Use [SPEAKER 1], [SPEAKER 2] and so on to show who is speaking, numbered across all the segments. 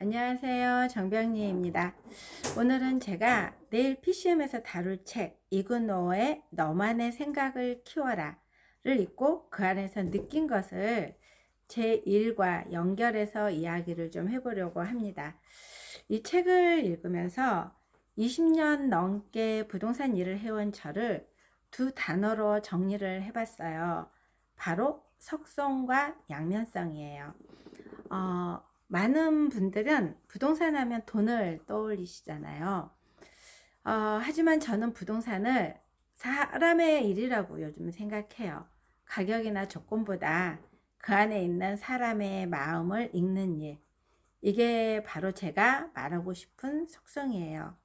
[SPEAKER 1] 안녕하세요. 정병리입니다. 오늘은 제가 내일 PCM에서 다룰 책 이그노의 너만의 생각을 키워라를 읽고 그 안에서 느낀 것을 제 일과 연결해서 이야기를 좀 해보려고 합니다. 이 책을 읽으면서 20년 넘게 부동산 일을 해온 저를 두 단어로 정리를 해봤어요. 바로 속성과 양면성이에요. 많은 분들은 부동산 하면 돈을 떠올리시잖아요. 하지만 저는 부동산을 사람의 일이라고 요즘 생각해요. 가격이나 조건보다 그 안에 있는 사람의 마음을 읽는 일. 이게 바로 제가 말하고 싶은 속성이에요.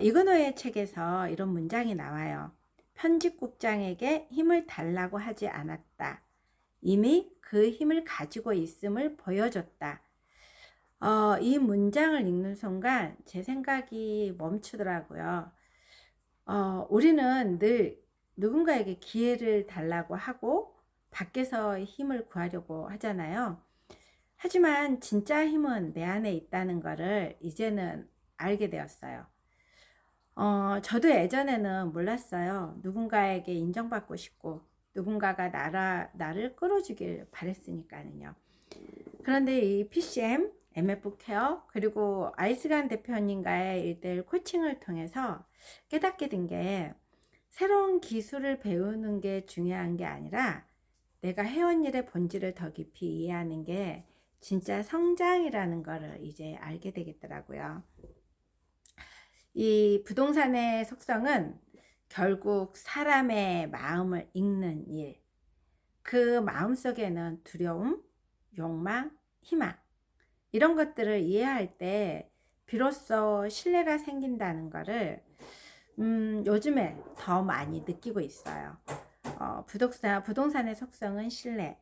[SPEAKER 1] 이근호의 책에서 이런 문장이 나와요. 편집국장에게 힘을 달라고 하지 않았다. 이미 그 힘을 가지고 있음을 보여줬다. 이 문장을 읽는 순간 제 생각이 멈추더라고요. 우리는 늘 누군가에게 기회를 달라고 하고 밖에서 힘을 구하려고 하잖아요. 하지만 진짜 힘은 내 안에 있다는 것을 이제는 알게 되었어요. 저도 예전에는 몰랐어요. 누군가에게 인정받고 싶고 누군가가 나를 끌어주길 바랬으니까는요. 그런데 이 PCM, MF 케어, 그리고 아이스간 대표님과의 1대1 코칭을 통해서 깨닫게 된 게 새로운 기술을 배우는 게 중요한 게 아니라 내가 해온 일의 본질을 더 깊이 이해하는 게 진짜 성장이라는 거를 이제 알게 되겠더라고요. 이 부동산의 속성은 결국 사람의 마음을 읽는 일. 그 마음 속에는 두려움, 욕망, 희망, 이런 것들을 이해할 때 비로소 신뢰가 생긴다는 것을 요즘에 더 많이 느끼고 있어요. 부동산의 속성은 신뢰,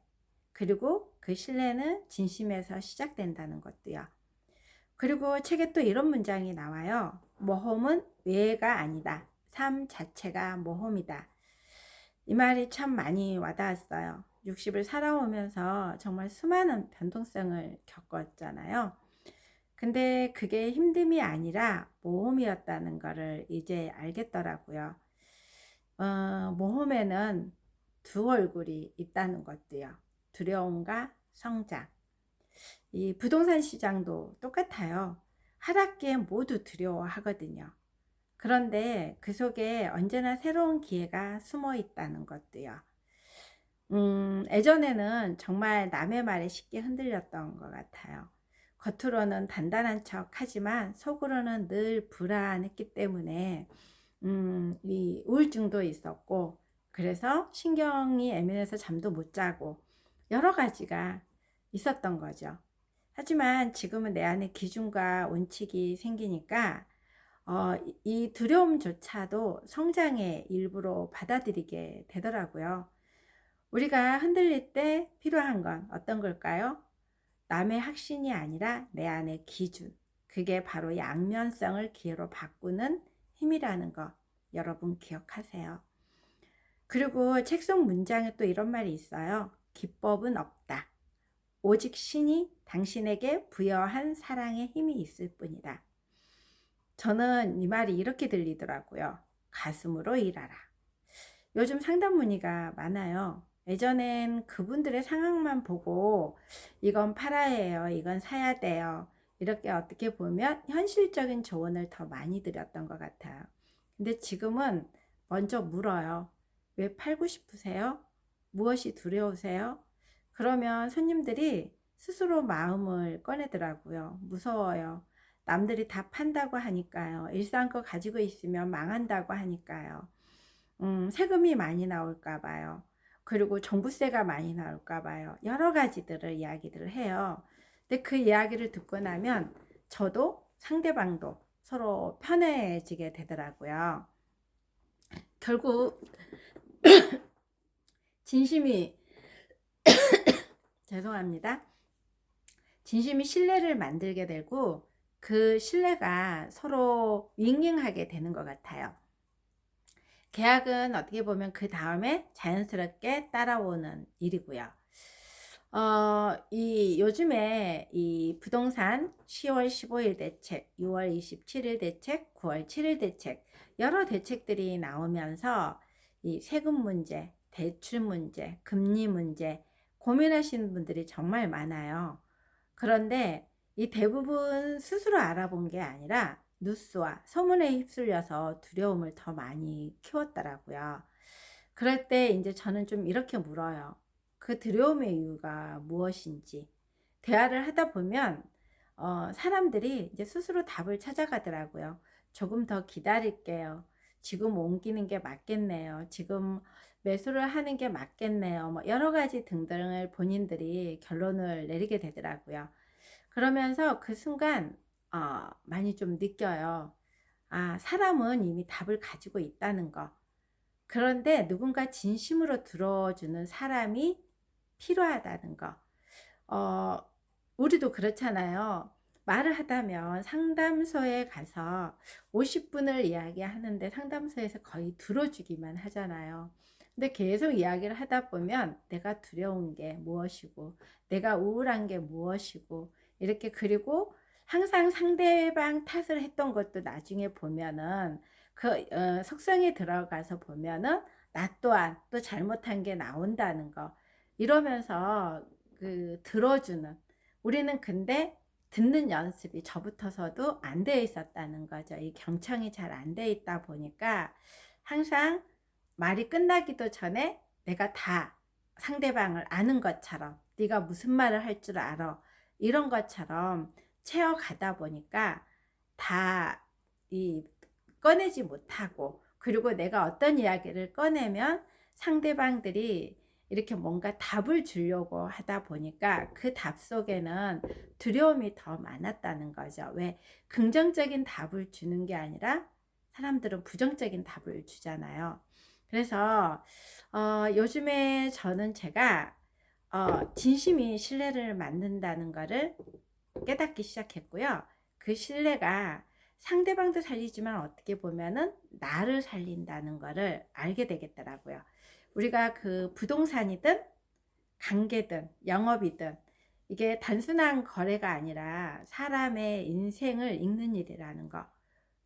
[SPEAKER 1] 그리고 그 신뢰는 진심에서 시작된다는 것도요. 그리고 책에 또 이런 문장이 나와요. 모험은 외가 아니다. 삶 자체가 모험이다. 이 말이 참 많이 와닿았어요. 60을 살아오면서 정말 수많은 변동성을 겪었잖아요. 근데 그게 힘듦이 아니라 모험이었다는 것을 이제 알겠더라고요. 모험에는 두 얼굴이 있다는 것도요. 두려움과 성장. 이 부동산 시장도 똑같아요. 하락기에 모두 두려워하거든요. 그런데 그 속에 언제나 새로운 기회가 숨어 있다는 것도요. 예전에는 정말 남의 말에 쉽게 흔들렸던 것 같아요. 겉으로는 단단한 척 하지만 속으로는 늘 불안했기 때문에 이 우울증도 있었고, 그래서 신경이 예민해서 잠도 못 자고 여러 가지가 있었던 거죠. 하지만 지금은 내 안에 기준과 원칙이 생기니까 이 두려움조차도 성장의 일부로 받아들이게 되더라고요. 우리가 흔들릴 때 필요한 건 어떤 걸까요? 남의 확신이 아니라 내 안의 기준. 그게 바로 양면성을 기회로 바꾸는 힘이라는 거 여러분 기억하세요. 그리고 책 속 문장에 또 이런 말이 있어요. 기법은 없다. 오직 신이 당신에게 부여한 사랑의 힘이 있을 뿐이다. 저는 이 말이 이렇게 들리더라고요. 가슴으로 일하라. 요즘 상담 문의가 많아요. 예전엔 그분들의 상황만 보고 이건 팔아야 해요, 이건 사야 돼요, 이렇게 어떻게 보면 현실적인 조언을 더 많이 드렸던 것 같아요. 근데 지금은 먼저 물어요. 왜 팔고 싶으세요? 무엇이 두려우세요? 그러면 손님들이 스스로 마음을 꺼내더라고요. 무서워요. 남들이 다 판다고 하니까요. 일상껏 가지고 있으면 망한다고 하니까요. 세금이 많이 나올까 봐요. 그리고 종부세가 많이 나올까 봐요. 여러 가지들을 이야기를 해요. 근데 그 이야기를 듣고 나면 저도 상대방도 서로 편해지게 되더라고요. 결국 진심이 죄송합니다. 진심이 신뢰를 만들게 되고 그 신뢰가 서로 윙윙하게 되는 것 같아요. 계약은 어떻게 보면 그 다음에 자연스럽게 따라오는 일이고요. 이 요즘에 이 부동산 10월 15일 대책, 6월 27일 대책, 9월 7일 대책 여러 대책들이 나오면서 이 세금 문제, 대출 문제, 금리 문제 고민하시는 분들이 정말 많아요. 그런데 이 대부분 스스로 알아본 게 아니라 뉴스와 소문에 휩쓸려서 두려움을 더 많이 키웠더라고요. 그럴 때 이제 저는 좀 이렇게 물어요. 그 두려움의 이유가 무엇인지. 대화를 하다 보면 사람들이 이제 스스로 답을 찾아가더라고요. 조금 더 기다릴게요. 지금 옮기는 게 맞겠네요. 지금 매수를 하는 게 맞겠네요. 뭐 여러 가지 등등을 본인들이 결론을 내리게 되더라고요. 그러면서 그 순간 많이 좀 느껴요. 아, 사람은 이미 답을 가지고 있다는 거. 그런데 누군가 진심으로 들어주는 사람이 필요하다는 거. 어, 우리도 그렇잖아요. 말을 하다면 상담소에 가서 50분을 이야기하는데 상담소에서 거의 들어주기만 하잖아요. 근데 계속 이야기를 하다 보면 내가 두려운 게 무엇이고, 내가 우울한 게 무엇이고, 이렇게 그리고 항상 상대방 탓을 했던 것도 나중에 보면은 그 속성에 들어가서 보면은 나 또한 또 잘못한 게 나온다는 거. 이러면서 그 들어주는 우리는 근데 듣는 연습이 저부터서도 안 돼 있었다는 거죠. 이 경청이 잘 안 돼 있다 보니까 항상 말이 끝나기도 전에 내가 다 상대방을 아는 것처럼 네가 무슨 말을 할 줄 알아 이런 것처럼 채워가다 보니까 다 이 꺼내지 못하고 그리고 내가 어떤 이야기를 꺼내면 상대방들이 이렇게 뭔가 답을 주려고 하다 보니까 그 답 속에는 두려움이 더 많았다는 거죠. 왜 긍정적인 답을 주는 게 아니라 사람들은 부정적인 답을 주잖아요. 그래서 요즘에 저는 제가 진심이 신뢰를 만든다는 거를 깨닫기 시작했고요. 그 신뢰가 상대방도 살리지만 어떻게 보면은 나를 살린다는 거를 알게 되겠더라고요. 우리가 그 부동산이든 관계든 영업이든 이게 단순한 거래가 아니라 사람의 인생을 읽는 일이라는 거,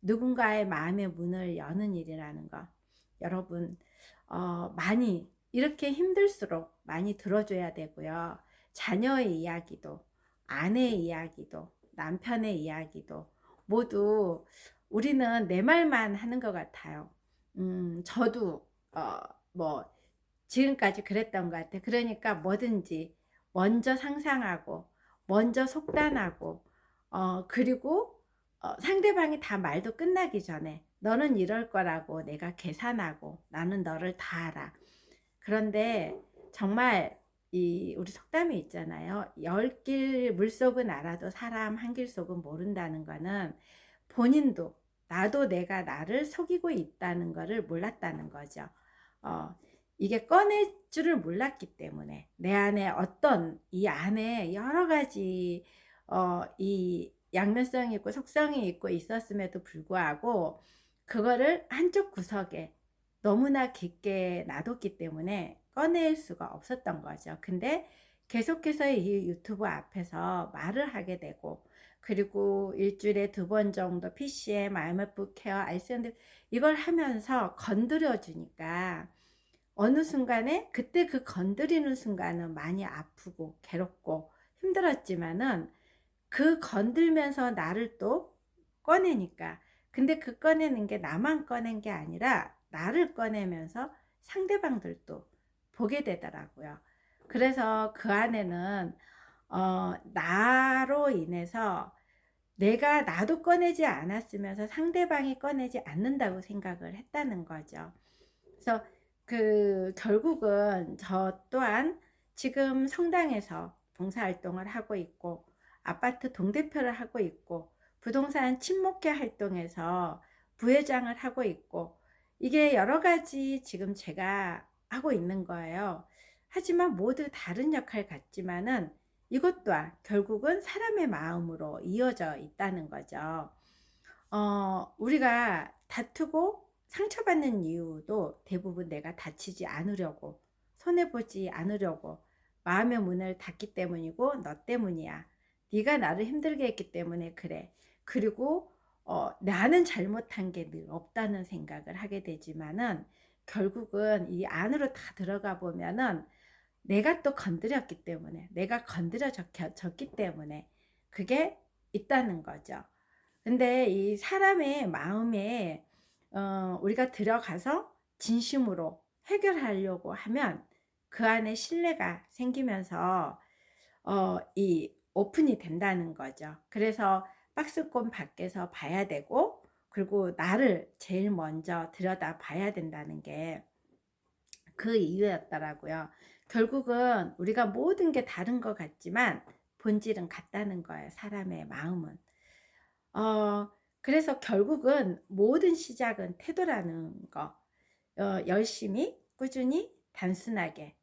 [SPEAKER 1] 누군가의 마음의 문을 여는 일이라는 거. 여러분 많이 이렇게 힘들수록 많이 들어줘야 되고요. 자녀의 이야기도, 아내의 이야기도, 남편의 이야기도 모두 우리는 내 말만 하는 것 같아요. 저도 뭐 지금까지 그랬던 것 같아. 그러니까 뭐든지 먼저 상상하고 먼저 속단하고 그리고 상대방이 다 말도 끝나기 전에 너는 이럴 거라고 내가 계산하고 나는 너를 다 알아. 그런데 정말 이 우리 속담이 있잖아요. 10길 물속은 알아도 사람 한 길 속은 모른다는 거는 본인도 나도 내가 나를 속이고 있다는 거를 몰랐다는 거죠. 어, 이게 꺼낼 줄을 몰랐기 때문에 내 안에 어떤 이 안에 여러 가지 이 양면성이 있고 속성이 있고 있었음에도 불구하고 그거를 한쪽 구석에 너무나 깊게 놔뒀기 때문에 꺼낼 수가 없었던 거죠. 근데 계속해서 이 유튜브 앞에서 말을 하게 되고 그리고 일주일에 2번 정도 PCM, IMF 케어, ICN 이걸 하면서 건드려 주니까 어느 순간에 그때 그 건드리는 순간은 많이 아프고 괴롭고 힘들었지만은 그 건들면서 나를 또 꺼내니까 근데 그 꺼내는 게 나만 꺼낸 게 아니라 나를 꺼내면서 상대방들도 보게 되더라고요. 그래서 그 안에는 나로 인해서 내가 나도 꺼내지 않았으면서 상대방이 꺼내지 않는다고 생각을 했다는 거죠. 그래서 그 결국은 저 또한 지금 성당에서 봉사활동을 하고 있고 아파트 동대표를 하고 있고 부동산 친목회 활동에서 부회장을 하고 있고 이게 여러 가지 지금 제가 하고 있는 거예요. 하지만 모두 다른 역할 같지만은 이것 또한 결국은 사람의 마음으로 이어져 있다는 거죠. 우리가 다투고 상처받는 이유도 대부분 내가 다치지 않으려고, 손해보지 않으려고, 마음의 문을 닫기 때문이고 너 때문이야. 네가 나를 힘들게 했기 때문에 그래. 그리고 나는 잘못한 게 늘 없다는 생각을 하게 되지만은 결국은 이 안으로 다 들어가 보면은 내가 또 건드렸기 때문에, 내가 건드려졌기 때문에 그게 있다는 거죠. 근데 이 사람의 마음에 우리가 들어가서 진심으로 해결하려고 하면 그 안에 신뢰가 생기면서 이 오픈이 된다는 거죠. 그래서 박스권 밖에서 봐야 되고, 그리고 나를 제일 먼저 들여다 봐야 된다는 게 그 이유였더라고요. 결국은 우리가 모든 게 다른 것 같지만 본질은 같다는 거예요. 사람의 마음은. 어, 그래서 결국은 모든 시작은 태도라는 거. 열심히, 꾸준히, 단순하게,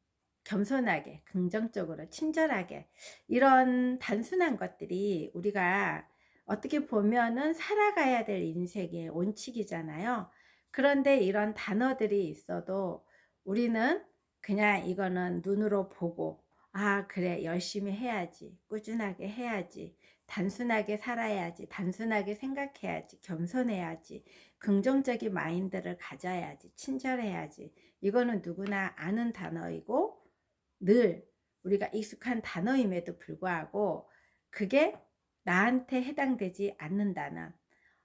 [SPEAKER 1] 겸손하게, 긍정적으로, 친절하게, 이런 단순한 것들이 우리가 어떻게 보면은 살아가야 될 인생의 원칙이잖아요. 그런데 이런 단어들이 있어도 우리는 그냥 이거는 눈으로 보고, 아, 그래, 열심히 해야지, 꾸준하게 해야지, 단순하게 살아야지, 단순하게 생각해야지, 겸손해야지, 긍정적인 마인드를 가져야지, 친절해야지. 이거는 누구나 아는 단어이고 늘 우리가 익숙한 단어임에도 불구하고 그게 나한테 해당되지 않는다는,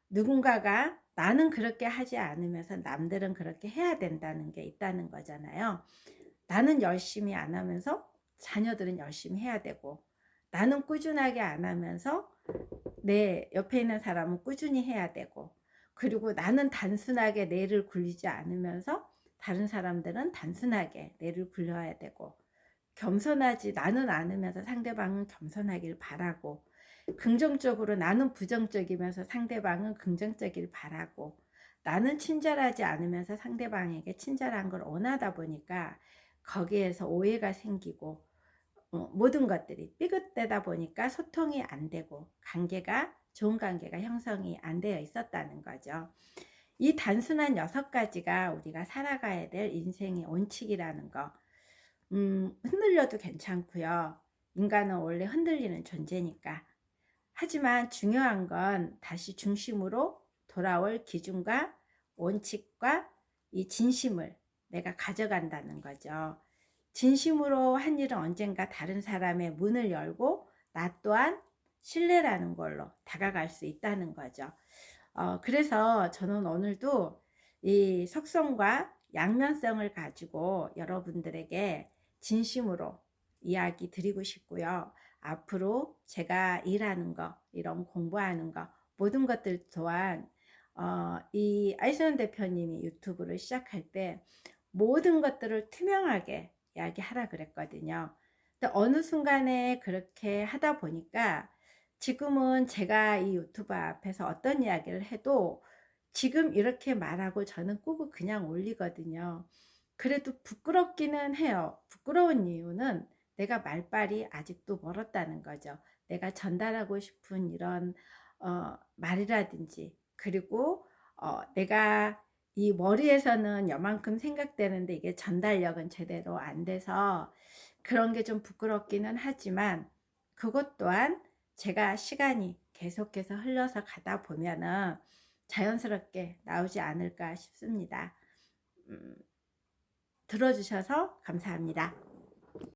[SPEAKER 1] 누군가가 나는 그렇게 하지 않으면서 남들은 그렇게 해야 된다는 게 있다는 거잖아요. 나는 열심히 안 하면서 자녀들은 열심히 해야 되고, 나는 꾸준하게 안 하면서 내 옆에 있는 사람은 꾸준히 해야 되고, 그리고 나는 단순하게 뇌를 굴리지 않으면서 다른 사람들은 단순하게 뇌를 굴려야 되고, 겸손하지 나는 않으면서 상대방은 겸손하길 바라고, 긍정적으로 나는 부정적이면서 상대방은 긍정적일 바라고, 나는 친절하지 않으면서 상대방에게 친절한 걸 원하다 보니까 거기에서 오해가 생기고, 모든 것들이 삐끗되다 보니까 소통이 안 되고 좋은 관계가 형성이 안 되어 있었다는 거죠. 이 단순한 6가지가 우리가 살아가야 될 인생의 원칙이라는 거. 흔들려도 괜찮고요. 인간은 원래 흔들리는 존재니까. 하지만 중요한 건 다시 중심으로 돌아올 기준과 원칙과 이 진심을 내가 가져간다는 거죠. 진심으로 한 일은 언젠가 다른 사람의 문을 열고 나 또한 신뢰라는 걸로 다가갈 수 있다는 거죠. 그래서 저는 오늘도 이 속성과 양면성을 가지고 여러분들에게 진심으로 이야기 드리고 싶고요. 앞으로 제가 일하는 거, 이런 공부하는 거, 모든 것들 또한 이 아이스원 대표님이 유튜브를 시작할 때 모든 것들을 투명하게 이야기하라 그랬거든요. 근데 어느 순간에 그렇게 하다 보니까 지금은 제가 이 유튜브 앞에서 어떤 이야기를 해도 지금 이렇게 말하고 저는 끄고 그냥 올리거든요. 그래도 부끄럽기는 해요. 부끄러운 이유는 내가 말빨이 아직도 멀었다는 거죠. 내가 전달하고 싶은 이런 말이라든지, 그리고 내가 이 머리에서는 요만큼 생각되는데 이게 전달력은 제대로 안 돼서 그런 게 좀 부끄럽기는 하지만, 그것 또한 제가 시간이 계속해서 흘러서 가다 보면은 자연스럽게 나오지 않을까 싶습니다. 들어주셔서 감사합니다.